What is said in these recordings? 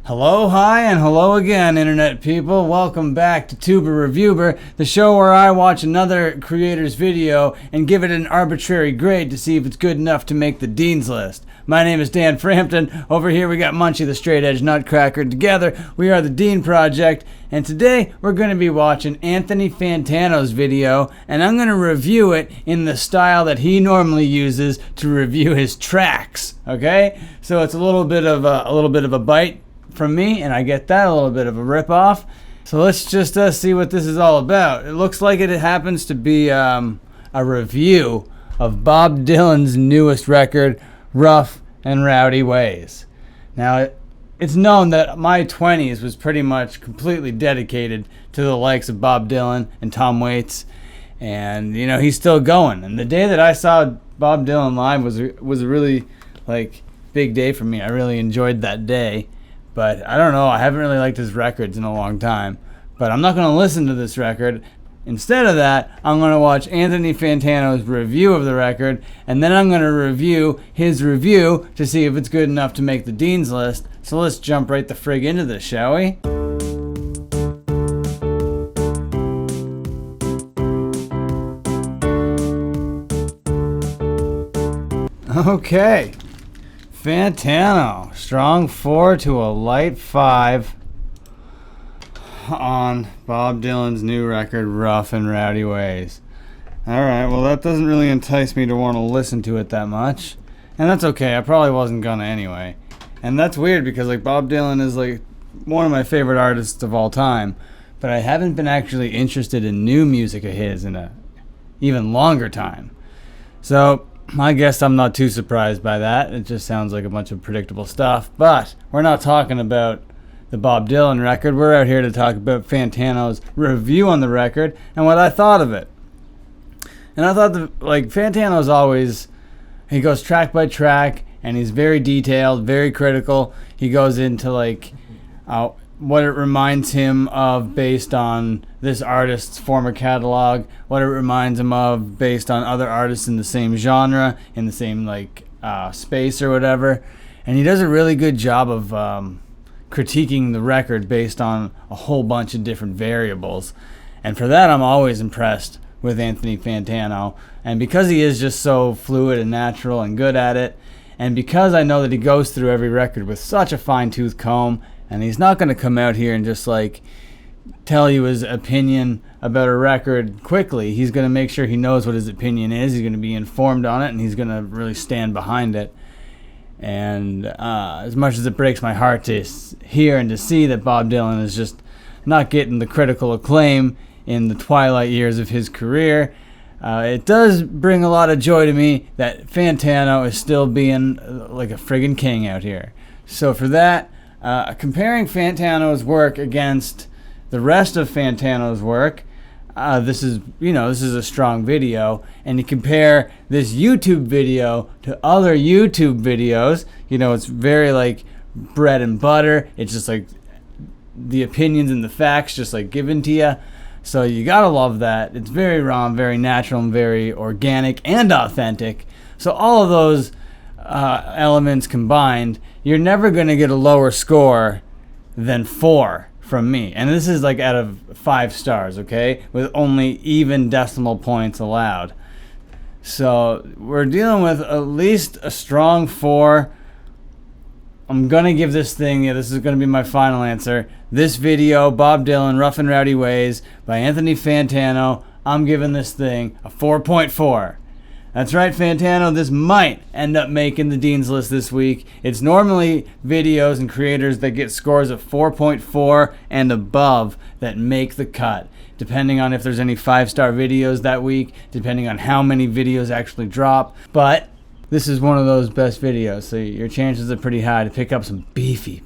Hello, hi, and hello again, Internet people. Welcome back to Tuber Reviewer, the show where I watch another creator's video and give it an arbitrary grade to see if it's good enough to make the Dean's List. My name is Dan Frampton. Over here we got Munchie, the straight-edge Nutcracker. Together, we are the Dean Project, and today we're going to be watching Anthony Fantano's video, and I'm going to review it in the style that he normally uses to review his tracks. Okay? So it's a little bit of a bite from me, and I get that, a little bit of a rip-off. So let's just see what this is all about. It looks like it happens to be a review of Bob Dylan's newest record, Rough and Rowdy Ways. Now, it's known that my 20s was pretty much completely dedicated to the likes of Bob Dylan and Tom Waits, and you know, he's still going. And the day that I saw Bob Dylan live was a really big day for me. I really enjoyed that day. But I don't know, I haven't really liked his records in a long time. But I'm not going to listen to this record. Instead of that, I'm going to watch Anthony Fantano's review of the record, and then I'm going to review his review to see if it's good enough to make the Dean's List. So let's jump right the frig into this, shall we? Okay. Fantano, strong 4 to a light 5 on Bob Dylan's new record, Rough and Rowdy Ways. Alright, well that doesn't really entice me to want to listen to it that much. And that's okay, I probably wasn't gonna anyway. And that's weird because Bob Dylan is one of my favorite artists of all time. But I haven't been actually interested in new music of his in a even longer time. So I guess I'm not too surprised by that. It just sounds like a bunch of predictable stuff. But we're not talking about the Bob Dylan record. We're out here to talk about Fantano's review on the record and what I thought of it. And I thought Fantano's always, he goes track by track and he's very detailed, very critical. He goes into what it reminds him of based on this artist's former catalog, what it reminds him of based on other artists in the same genre, in the same space or whatever. And he does a really good job of critiquing the record based on a whole bunch of different variables. And for that, I'm always impressed with Anthony Fantano. And because he is just so fluid and natural and good at it, and because I know that he goes through every record with such a fine-tooth comb, and he's not going to come out here and just tell you his opinion about a record quickly. He's going to make sure he knows what his opinion is. He's going to be informed on it, and he's going to really stand behind it. And as much as it breaks my heart to hear and to see that Bob Dylan is just not getting the critical acclaim in the twilight years of his career, it does bring a lot of joy to me that Fantano is still being like a friggin' king out here. So for that, comparing Fantano's work against the rest of Fantano's work, this is a strong video. And you compare this YouTube video to other YouTube videos, it's very bread and butter. It's just the opinions and the facts just given to you. So you gotta love that. It's very raw, very natural, and very organic and authentic. So all of those elements combined, you're never going to get a lower score than 4 from me. And this is out of 5 stars, okay? With only even decimal points allowed. So we're dealing with at least a strong 4. I'm going to give this thing, this is going to be my final answer. This video, Bob Dylan, Rough and Rowdy Ways by Anthony Fantano, I'm giving this thing a 4.4. That's right, Fantano, this might end up making the Dean's List this week. It's normally videos and creators that get scores of 4.4 and above that make the cut, depending on if there's any 5-star videos that week, depending on how many videos actually drop. But this is one of those best videos, so your chances are pretty high to pick up some beefy,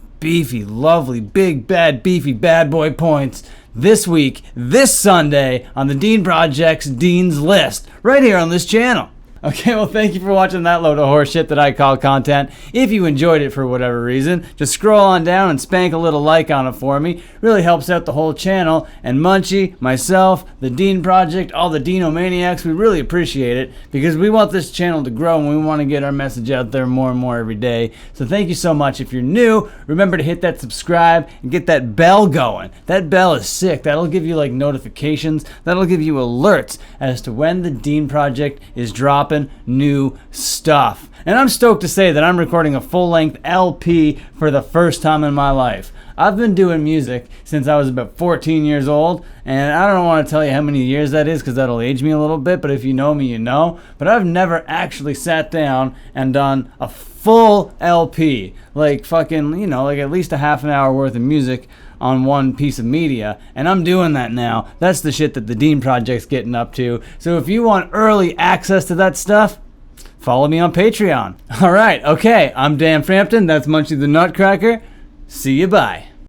lovely, big, bad, beefy, bad boy points this week, this Sunday, on the Dean Project's Dean's List, right here on this channel. Okay, well, thank you for watching that load of horse shit that I call content. If you enjoyed it for whatever reason, just scroll on down and spank a little like on it for me. Really helps out the whole channel. And Munchie, myself, the Dean Project, all the DEANOMANIACs, we really appreciate it because we want this channel to grow and we want to get our message out there more and more every day. So thank you so much. If you're new, remember to hit that subscribe and get that bell going. That bell is sick. That'll give you like notifications. That'll give you alerts as to when the Dean Project is dropping new stuff. And I'm stoked to say that I'm recording a full-length LP for the first time in my life. I've been doing music since I was about 14 years old, and I don't want to tell you how many years that is because that'll age me a little bit, but if you know me, you know. But I've never actually sat down and done a full LP, like fucking, you know, like at least a half an hour worth of music on one piece of media, and I'm doing that now. That's the shit that the Dean Project's getting up to. So if you want early access to that stuff, follow me on Patreon. All right, okay, I'm Dan Frampton. That's Munchie the Nutcracker. See you, bye.